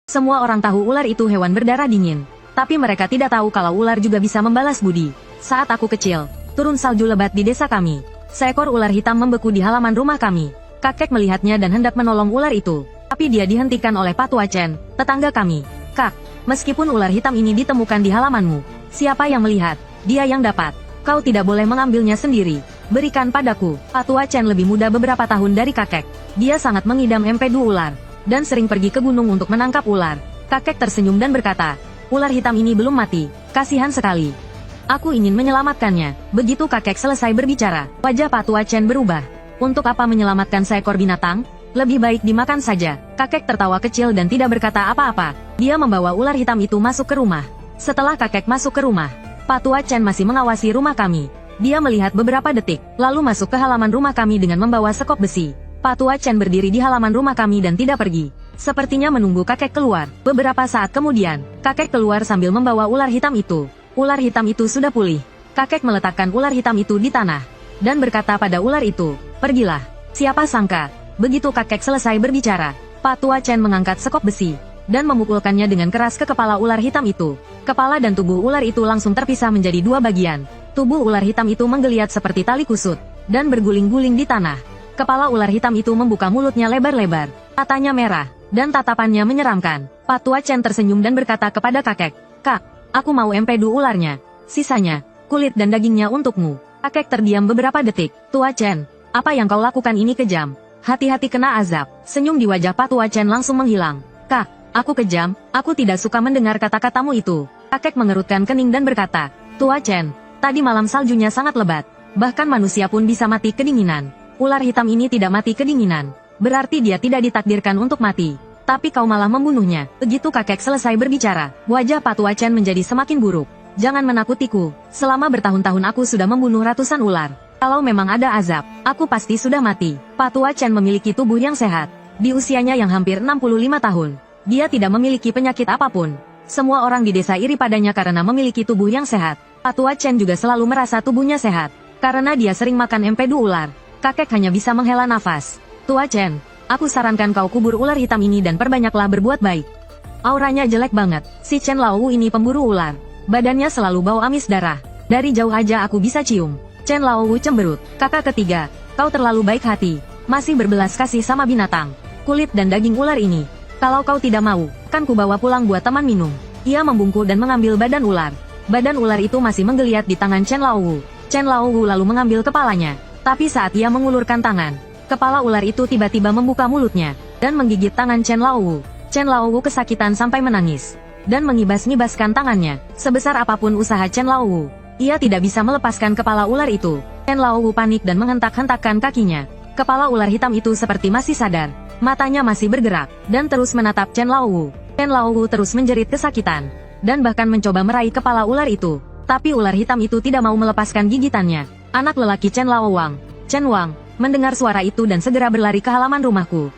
Semua orang tahu ular itu hewan berdarah dingin. Tapi mereka tidak tahu kalau ular juga bisa membalas budi. Saat aku kecil, turun salju lebat di desa kami. Seekor ular hitam membeku di halaman rumah kami. Kakek melihatnya dan hendak menolong ular itu. Tapi dia dihentikan oleh Patua Chen, tetangga kami. Kak, meskipun ular hitam ini ditemukan di halamanmu, siapa yang melihat? Dia yang dapat. Kau tidak boleh mengambilnya sendiri. Berikan padaku. Patua Chen lebih muda beberapa tahun dari kakek. Dia sangat mengidam empedu ular, dan sering pergi ke gunung untuk menangkap ular. Kakek tersenyum dan berkata, ular hitam ini belum mati. Kasihan sekali. Aku ingin menyelamatkannya. Begitu kakek selesai berbicara, wajah Patua Chen berubah. Untuk apa menyelamatkan seekor binatang? Lebih baik dimakan saja. Kakek tertawa kecil dan tidak berkata apa-apa. Dia membawa ular hitam itu masuk ke rumah. Setelah kakek masuk ke rumah, Patua Chen masih mengawasi rumah kami. Dia melihat beberapa detik, lalu masuk ke halaman rumah kami dengan membawa sekop besi. Patua Chen berdiri di halaman rumah kami dan tidak pergi. Sepertinya menunggu kakek keluar. Beberapa saat kemudian, kakek keluar sambil membawa ular hitam itu. Ular hitam itu sudah pulih. Kakek meletakkan ular hitam itu di tanah, dan berkata pada ular itu, pergilah. Siapa sangka, begitu kakek selesai berbicara, Patua Chen mengangkat sekop besi, dan memukulkannya dengan keras ke kepala ular hitam itu. Kepala dan tubuh ular itu langsung terpisah menjadi dua bagian. Tubuh ular hitam itu menggeliat seperti tali kusut, dan berguling-guling di tanah. Kepala ular hitam itu membuka mulutnya lebar-lebar, matanya merah, dan tatapannya menyeramkan. Patua Chen tersenyum dan berkata kepada kakek, Kak, aku mau empedu ularnya. Sisanya, kulit dan dagingnya untukmu. Kakek terdiam beberapa detik. Tua Chen, apa yang kau lakukan ini kejam. Hati-hati kena azab. Senyum di wajah Patua Chen langsung menghilang. Kak, aku kejam, aku tidak suka mendengar kata-katamu itu. Kakek mengerutkan kening dan berkata, Tua Chen, tadi malam saljunya sangat lebat. Bahkan manusia pun bisa mati kedinginan. Ular hitam ini tidak mati kedinginan. Berarti dia tidak ditakdirkan untuk mati. Tapi kau malah membunuhnya. Begitu kakek selesai berbicara, wajah Patua Chen menjadi semakin buruk. Jangan menakutiku. Selama bertahun-tahun aku sudah membunuh ratusan ular. Kalau memang ada azab, aku pasti sudah mati. Patua Chen memiliki tubuh yang sehat. Di usianya yang hampir 65 tahun, dia tidak memiliki penyakit apapun. Semua orang di desa iri padanya karena memiliki tubuh yang sehat. Patua Chen juga selalu merasa tubuhnya sehat, karena dia sering makan empedu ular. Kakek hanya bisa menghela nafas. Tua Chen, aku sarankan kau kubur ular hitam ini dan perbanyaklah berbuat baik. Auranya jelek banget. Si Chen Laowu ini pemburu ular. Badannya selalu bau amis darah. Dari jauh aja aku bisa cium. Chen Laowu cemberut. Kakak ketiga, kau terlalu baik hati. Masih berbelas kasih sama binatang. Kulit dan daging ular ini. Kalau kau tidak mau, kan kubawa pulang buat teman minum. Ia membungkuk dan mengambil badan ular. Badan ular itu masih menggeliat di tangan Chen Laowu. Chen Laowu lalu mengambil kepalanya. Tapi saat ia mengulurkan tangan, kepala ular itu tiba-tiba membuka mulutnya, dan menggigit tangan Chen Laowu. Chen Laowu kesakitan sampai menangis, dan mengibas-ngibaskan tangannya. Sebesar apapun usaha Chen Laowu, ia tidak bisa melepaskan kepala ular itu. Chen Laowu panik dan menghentak-hentakkan kakinya. Kepala ular hitam itu seperti masih sadar. Matanya masih bergerak, dan terus menatap Chen Laowu. Chen Laowu terus menjerit kesakitan, dan bahkan mencoba meraih kepala ular itu. Tapi ular hitam itu tidak mau melepaskan gigitannya. Anak lelaki Chen Laowang, Chen Wang, mendengar suara itu dan segera berlari ke halaman rumahku.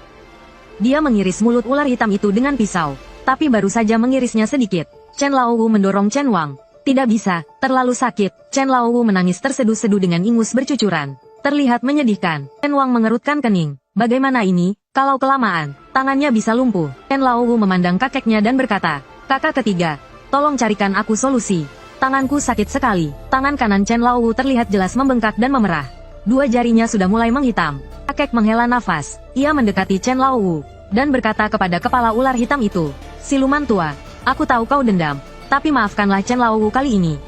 Dia mengiris mulut ular hitam itu dengan pisau, tapi baru saja mengirisnya sedikit. Chen Laowu mendorong Chen Wang. Tidak bisa, terlalu sakit. Chen Laowu menangis terseduh-seduh dengan ingus bercucuran. Terlihat menyedihkan. Chen Wang mengerutkan kening. Bagaimana ini? Kalau kelamaan, tangannya bisa lumpuh. Chen Laowu memandang kakeknya dan berkata, Kakak ketiga, tolong carikan aku solusi. Tanganku sakit sekali. Tangan kanan Chen Laowu terlihat jelas membengkak dan memerah. Dua jarinya sudah mulai menghitam. Kakek menghela nafas. Ia mendekati Chen Laowu, dan berkata kepada kepala ular hitam itu, Siluman tua, aku tahu kau dendam, tapi maafkanlah Chen Laowu kali ini.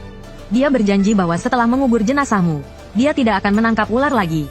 Dia berjanji bahwa setelah mengubur jenazahmu, dia tidak akan menangkap ular lagi.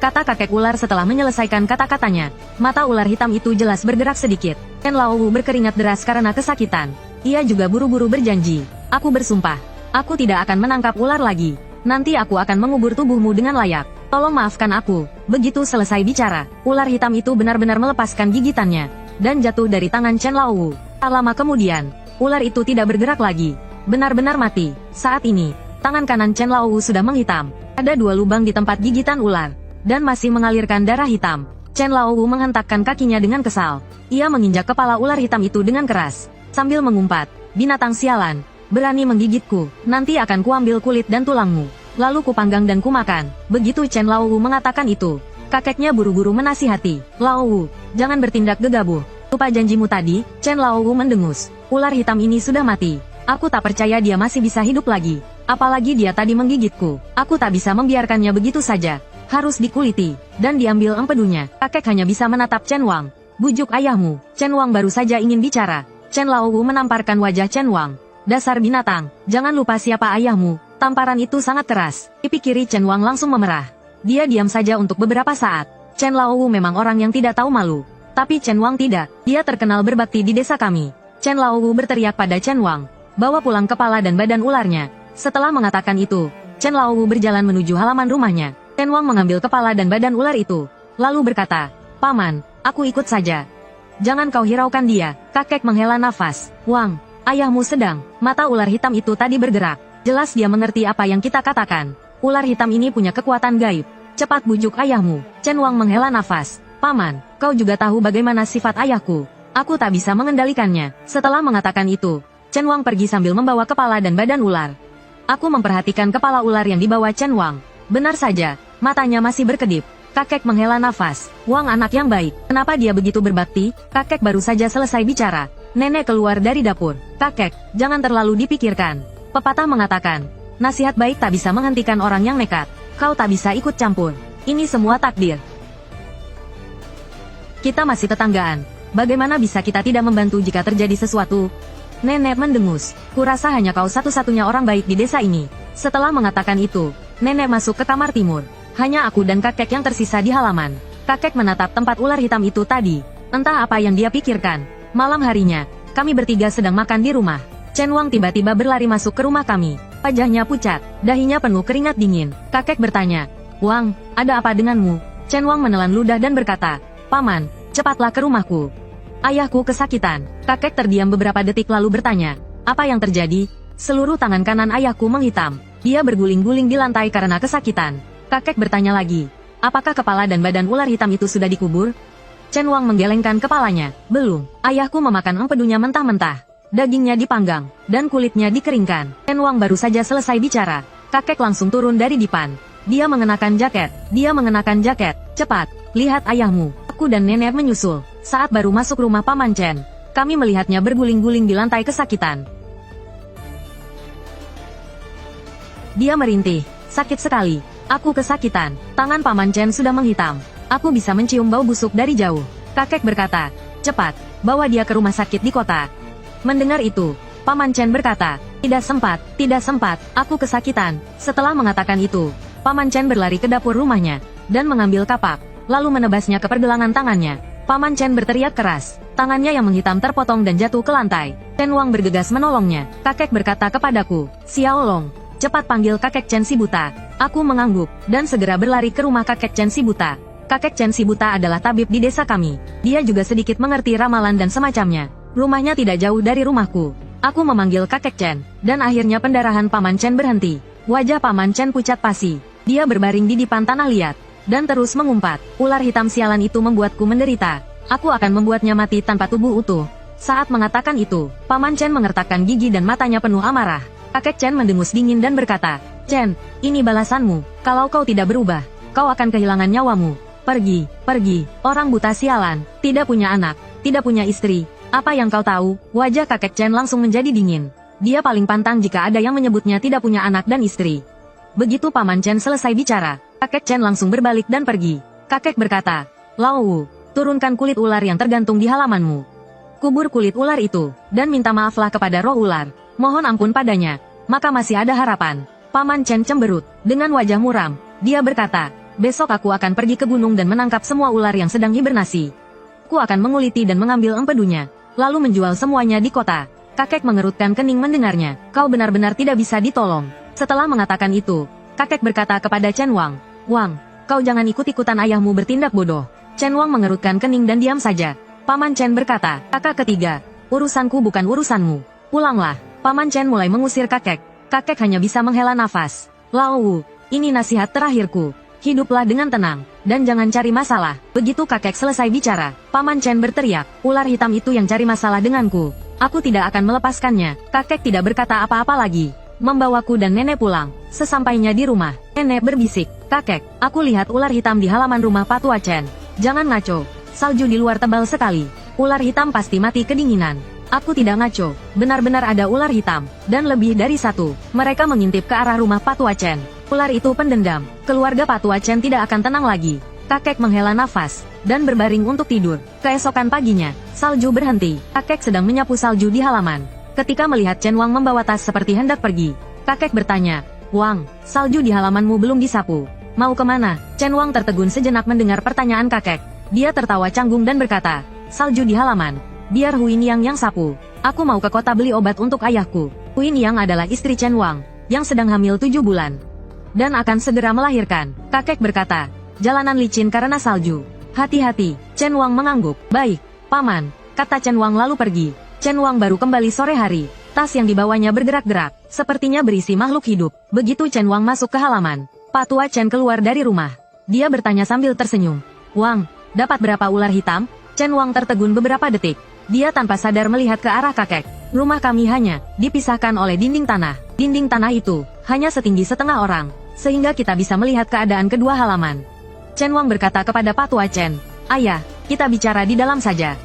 Kata kakek ular setelah menyelesaikan kata-katanya. Mata ular hitam itu jelas bergerak sedikit. Chen Laowu berkeringat deras karena kesakitan. Ia juga buru-buru berjanji, aku bersumpah, aku tidak akan menangkap ular lagi. Nanti aku akan mengubur tubuhmu dengan layak. Tolong maafkan aku. Begitu selesai bicara, ular hitam itu benar-benar melepaskan gigitannya, dan jatuh dari tangan Chen Laowu. Tak lama kemudian, ular itu tidak bergerak lagi. Benar-benar mati. Saat ini, tangan kanan Chen Laowu sudah menghitam. Ada dua lubang di tempat gigitan ular, dan masih mengalirkan darah hitam. Chen Laowu menghentakkan kakinya dengan kesal. Ia menginjak kepala ular hitam itu dengan keras, sambil mengumpat, binatang sialan, berani menggigitku, nanti akan kuambil kulit dan tulangmu, lalu kupanggang dan kumakan. Begitu Chen Laowu mengatakan itu, kakeknya buru-buru menasihati, Laowu, jangan bertindak gegabah. Lupa janjimu tadi, Chen Laowu mendengus. Ular hitam ini sudah mati. Aku tak percaya dia masih bisa hidup lagi. Apalagi dia tadi menggigitku. Aku tak bisa membiarkannya begitu saja. Harus dikuliti, dan diambil empedunya. Kakek hanya bisa menatap Chen Wang. Bujuk ayahmu. Chen Wang baru saja ingin bicara. Chen Laowu menamparkan wajah Chen Wang. Dasar binatang, jangan lupa siapa ayahmu. Tamparan itu sangat keras. Pipi kiri Chen Wang langsung memerah. Dia diam saja untuk beberapa saat. Chen Laowu memang orang yang tidak tahu malu. Tapi Chen Wang tidak. Dia terkenal berbakti di desa kami. Chen Laowu berteriak pada Chen Wang. Bawa pulang kepala dan badan ularnya. Setelah mengatakan itu, Chen Laowu berjalan menuju halaman rumahnya. Chen Wang mengambil kepala dan badan ular itu. Lalu berkata, "Paman, aku ikut saja. Jangan kau hiraukan dia." Kakek menghela nafas. "Wang, ayahmu sedang." Mata ular hitam itu tadi bergerak. Jelas dia mengerti apa yang kita katakan. Ular hitam ini punya kekuatan gaib. Cepat bujuk ayahmu. Chen Wang menghela nafas. "Paman, kau juga tahu bagaimana sifat ayahku. Aku tak bisa mengendalikannya." Setelah mengatakan itu, Chen Wang pergi sambil membawa kepala dan badan ular. Aku memperhatikan kepala ular yang dibawa Chen Wang. Benar saja, matanya masih berkedip. Kakek menghela nafas. Wang anak yang baik. Kenapa dia begitu berbakti? Kakek baru saja selesai bicara. Nenek keluar dari dapur. "Kakek, jangan terlalu dipikirkan. Pepatah mengatakan, nasihat baik tak bisa menghentikan orang yang nekat. Kau tak bisa ikut campur. Ini semua takdir. Kita masih tetanggaan. Bagaimana bisa kita tidak membantu jika terjadi sesuatu?" Nenek mendengus. "Kurasa hanya kau satu-satunya orang baik di desa ini." Setelah mengatakan itu, nenek masuk ke kamar timur. Hanya aku dan kakek yang tersisa di halaman. Kakek menatap tempat ular hitam itu tadi. Entah apa yang dia pikirkan. Malam harinya, kami bertiga sedang makan di rumah. Chen Wang tiba-tiba berlari masuk ke rumah kami. Wajahnya pucat, dahinya penuh keringat dingin. Kakek bertanya, "Wang, ada apa denganmu?" Chen Wang menelan ludah dan berkata, "Paman, cepatlah ke rumahku. Ayahku kesakitan." Kakek terdiam beberapa detik lalu bertanya, "Apa yang terjadi?" Seluruh tangan kanan ayahku menghitam. Dia berguling-guling di lantai karena kesakitan. Kakek bertanya lagi, "Apakah kepala dan badan ular hitam itu sudah dikubur?" Chen Wang menggelengkan kepalanya. "Belum. Ayahku memakan empedunya mentah-mentah. Dagingnya dipanggang, dan kulitnya dikeringkan." Chen Wang baru saja selesai bicara. Kakek langsung turun dari dipan. Dia mengenakan jaket. Dia mengenakan jaket. "Cepat, lihat ayahmu." Aku dan nenek menyusul. Saat baru masuk rumah Paman Chen, kami melihatnya berguling-guling di lantai kesakitan. Dia merintih. "Sakit sekali. Aku kesakitan." Tangan Paman Chen sudah menghitam. Aku bisa mencium bau busuk dari jauh. Kakek berkata, "Cepat, bawa dia ke rumah sakit di kota." Mendengar itu, Paman Chen berkata, tidak sempat, aku kesakitan." Setelah mengatakan itu, Paman Chen berlari ke dapur rumahnya, dan mengambil kapak, lalu menebasnya ke pergelangan tangannya. Paman Chen berteriak keras. Tangannya yang menghitam terpotong dan jatuh ke lantai. Chen Wang bergegas menolongnya. Kakek berkata kepadaku, "Xiao Long, cepat panggil kakek Chen si buta." Aku mengangguk, dan segera berlari ke rumah kakek Chen si buta. Kakek Chen si buta adalah tabib di desa kami. Dia juga sedikit mengerti ramalan dan semacamnya. Rumahnya tidak jauh dari rumahku. Aku memanggil kakek Chen, dan akhirnya pendarahan Paman Chen berhenti. Wajah Paman Chen pucat pasi. Dia berbaring di dipan tanah liat, dan terus mengumpat. Ular hitam sialan itu membuatku menderita. Aku akan membuatnya mati tanpa tubuh utuh. Saat mengatakan itu, Paman Chen mengertakkan gigi dan matanya penuh amarah. Kakek Chen mendengus dingin dan berkata, "Chen, ini balasanmu. Kalau kau tidak berubah, kau akan kehilangan nyawamu. Pergi, pergi, orang buta sialan, tidak punya anak, tidak punya istri. Apa yang kau tahu?" Wajah kakek Chen langsung menjadi dingin. Dia paling pantang jika ada yang menyebutnya tidak punya anak dan istri. Begitu Paman Chen selesai bicara, kakek Chen langsung berbalik dan pergi. Kakek berkata, "Lao Wu, turunkan kulit ular yang tergantung di halamanmu. Kubur kulit ular itu, dan minta maaflah kepada roh ular. Mohon ampun padanya, maka masih ada harapan." Paman Chen cemberut, dengan wajah muram. Dia berkata, "Besok aku akan pergi ke gunung dan menangkap semua ular yang sedang hibernasi. Aku akan menguliti dan mengambil empedunya, lalu menjual semuanya di kota." Kakek mengerutkan kening mendengarnya. "Kau benar-benar tidak bisa ditolong." Setelah mengatakan itu, kakek berkata kepada Chen Wang, "Wang, kau jangan ikut-ikutan ayahmu bertindak bodoh." Chen Wang mengerutkan kening dan diam saja. Paman Chen berkata, "Kakak ketiga, urusanku bukan urusanmu. Pulanglah." Paman Chen mulai mengusir kakek. Kakek hanya bisa menghela nafas. "Lao Wu, ini nasihat terakhirku. Hiduplah dengan tenang, dan jangan cari masalah." Begitu kakek selesai bicara, Paman Chen berteriak, "Ular hitam itu yang cari masalah denganku. Aku tidak akan melepaskannya." Kakek tidak berkata apa-apa lagi. Membawaku dan nenek pulang. Sesampainya di rumah, nenek berbisik, "Kakek, aku lihat ular hitam di halaman rumah Patua Chen. Jangan ngaco. Salju di luar tebal sekali. Ular hitam pasti mati kedinginan. Aku tidak ngaco, benar-benar ada ular hitam, dan lebih dari satu. Mereka mengintip ke arah rumah Patua Chen. Ular itu pendendam, keluarga Patua Chen tidak akan tenang lagi. Kakek menghela nafas, dan berbaring untuk tidur. Keesokan paginya, salju berhenti. Kakek sedang menyapu salju di halaman. Ketika melihat Chen Wang membawa tas seperti hendak pergi, kakek bertanya, "Wang, salju di halamanmu belum disapu. Mau kemana?" Chen Wang tertegun sejenak mendengar pertanyaan kakek. Dia tertawa canggung dan berkata, "Salju di halaman. Biar Huin Yang yang sapu. Aku mau ke kota beli obat untuk ayahku." Huin Yang adalah istri Chen Wang, yang sedang hamil 7 bulan. Dan akan segera melahirkan. Kakek berkata, "Jalanan licin karena salju. Hati-hati." Chen Wang mengangguk. "Baik, Paman," kata Chen Wang lalu pergi. Chen Wang baru kembali sore hari. Tas yang dibawanya bergerak-gerak, sepertinya berisi makhluk hidup. Begitu Chen Wang masuk ke halaman, Patua Chen keluar dari rumah. Dia bertanya sambil tersenyum, "Wang, dapat berapa ular hitam?" Chen Wang tertegun beberapa detik. Dia tanpa sadar melihat ke arah kakek. "Rumah kami hanya dipisahkan oleh dinding tanah. Dinding tanah itu hanya setinggi setengah orang, sehingga kita bisa melihat keadaan kedua halaman." Chen Wang berkata kepada Patua Chen, "Ayah, kita bicara di dalam saja."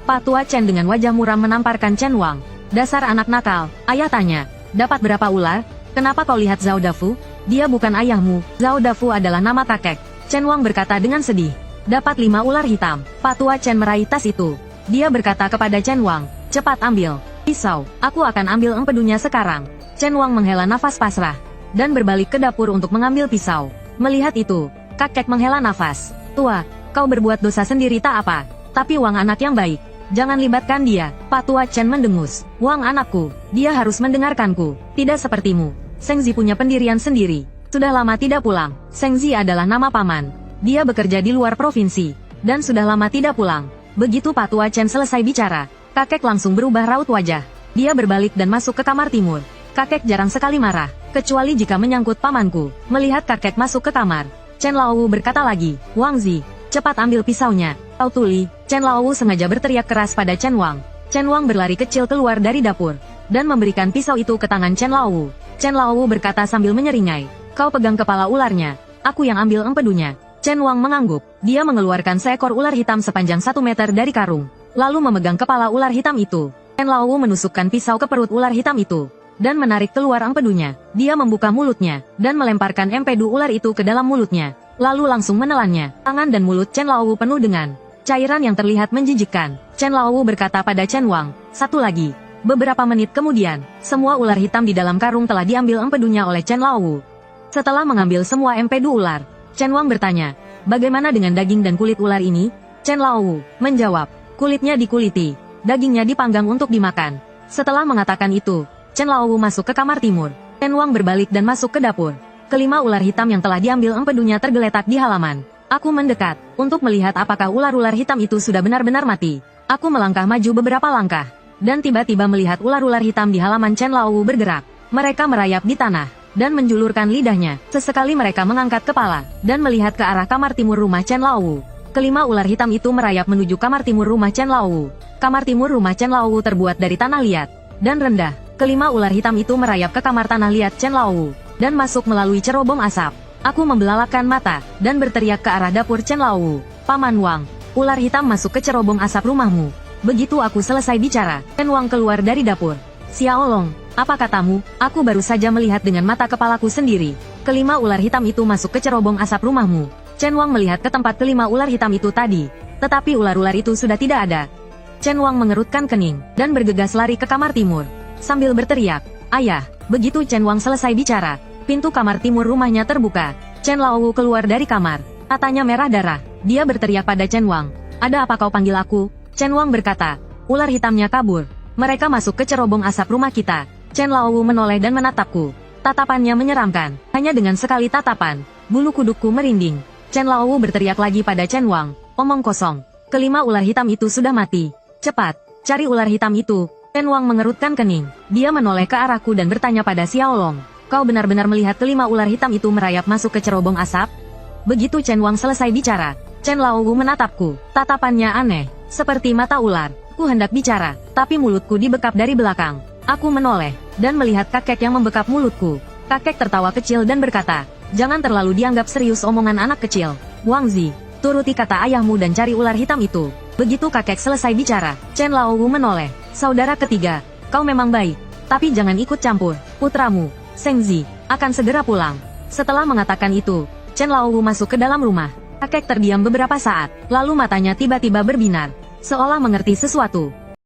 Patua Chen dengan wajah muram menamparkan Chen Wang. "Dasar anak nakal," ayah tanya. "Dapat berapa ular? Kenapa kau lihat Zhao Dafu? Dia bukan ayahmu." Zhao Dafu adalah nama kakek. Chen Wang berkata dengan sedih. "Dapat 5 ular hitam." Patua Chen meraih tas itu. Dia berkata kepada Chen Wang, "Cepat ambil pisau, aku akan ambil empedunya sekarang." Chen Wang menghela nafas pasrah, dan berbalik ke dapur untuk mengambil pisau. Melihat itu, kakek menghela nafas. "Tua, kau berbuat dosa sendiri tak apa, tapi Wang anak yang baik. Jangan libatkan dia." Patua Chen mendengus. "Wang anakku, dia harus mendengarkanku. Tidak sepertimu. Sengzi punya pendirian sendiri. Sudah lama tidak pulang." Sengzi adalah nama paman. Dia bekerja di luar provinsi, dan sudah lama tidak pulang. Begitu Patua Chen selesai bicara, kakek langsung berubah raut wajah. Dia berbalik dan masuk ke kamar timur. Kakek jarang sekali marah, kecuali jika menyangkut pamanku. Melihat kakek masuk ke kamar, Chen Laowu berkata lagi, "Wang Zi, cepat ambil pisaunya." "Kau tuli." Chen Laowu sengaja berteriak keras pada Chen Wang. Chen Wang berlari kecil keluar dari dapur, dan memberikan pisau itu ke tangan Chen Laowu. Chen Laowu berkata sambil menyeringai, "Kau pegang kepala ularnya, aku yang ambil empedunya." Chen Wang mengangguk. Dia mengeluarkan seekor ular hitam sepanjang 1 meter dari karung, lalu memegang kepala ular hitam itu. Chen Laowu menusukkan pisau ke perut ular hitam itu, dan menarik keluar empedunya. Dia membuka mulutnya, dan melemparkan empedu ular itu ke dalam mulutnya, lalu langsung menelannya. Tangan dan mulut Chen Laowu penuh dengan cairan yang terlihat menjijikkan. Chen Laowu berkata pada Chen Wang, "Satu lagi." Beberapa menit kemudian, semua ular hitam di dalam karung telah diambil empedunya oleh Chen Laowu. Setelah mengambil semua empedu ular, Chen Wang bertanya, "Bagaimana dengan daging dan kulit ular ini?" Chen Laowu menjawab, "Kulitnya dikuliti, dagingnya dipanggang untuk dimakan." Setelah mengatakan itu, Chen Laowu masuk ke kamar timur. Chen Wang berbalik dan masuk ke dapur. Kelima ular hitam yang telah diambil empedunya tergeletak di halaman. Aku mendekat, untuk melihat apakah ular-ular hitam itu sudah benar-benar mati. Aku melangkah maju beberapa langkah, dan tiba-tiba melihat ular-ular hitam di halaman Chen Laowu bergerak. Mereka merayap di tanah, dan menjulurkan lidahnya. Sesekali mereka mengangkat kepala, dan melihat ke arah kamar timur rumah Chen Laowu. Kelima ular hitam itu merayap menuju kamar timur rumah Chen Laowu. Kamar timur rumah Chen Laowu terbuat dari tanah liat dan rendah. Kelima ular hitam itu merayap ke kamar tanah liat Chen Laowu, dan masuk melalui cerobong asap. Aku membelalakan mata, dan berteriak ke arah dapur Chen Laowu. "Paman Wang, ular hitam masuk ke cerobong asap rumahmu." Begitu aku selesai bicara, Chen Wang keluar dari dapur. "Xiaolong, apa katamu?" "Aku baru saja melihat dengan mata kepalaku sendiri. Kelima ular hitam itu masuk ke cerobong asap rumahmu." Chen Wang melihat ke tempat kelima ular hitam itu tadi, tetapi ular-ular itu sudah tidak ada. Chen Wang mengerutkan kening, dan bergegas lari ke kamar timur, sambil berteriak, "Ayah!" Begitu Chen Wang selesai bicara, pintu kamar timur rumahnya terbuka. Chen Laowu keluar dari kamar, matanya merah darah. Dia berteriak pada Chen Wang, "Ada apa kau panggil aku?" Chen Wang berkata, "Ular hitamnya kabur. Mereka masuk ke cerobong asap rumah kita." Chen Laowu menoleh dan menatapku. Tatapannya menyeramkan. Hanya dengan sekali tatapan, bulu kudukku merinding. Chen Laowu berteriak lagi pada Chen Wang, "Omong kosong. Kelima ular hitam itu sudah mati. Cepat, cari ular hitam itu." Chen Wang mengerutkan kening. Dia menoleh ke arahku dan bertanya pada Xiaolong, "Kau benar-benar melihat kelima ular hitam itu merayap masuk ke cerobong asap?" Begitu Chen Wang selesai bicara, Chen Laowu menatapku. Tatapannya aneh, seperti mata ular. Ku hendak bicara, tapi mulutku dibekap dari belakang. Aku menoleh, dan melihat kakek yang membekap mulutku. Kakek tertawa kecil dan berkata, "Jangan terlalu dianggap serius omongan anak kecil. Wang Zi, turuti kata ayahmu dan cari ular hitam itu." Begitu kakek selesai bicara, Chen Laowu menoleh. Saudara ketiga, kau memang baik, tapi jangan ikut campur. Putramu, Seng Zi, akan segera pulang. Setelah mengatakan itu, Chen Laowu masuk ke dalam rumah. Kakek terdiam beberapa saat, lalu matanya tiba-tiba berbinar, seolah mengerti sesuatu.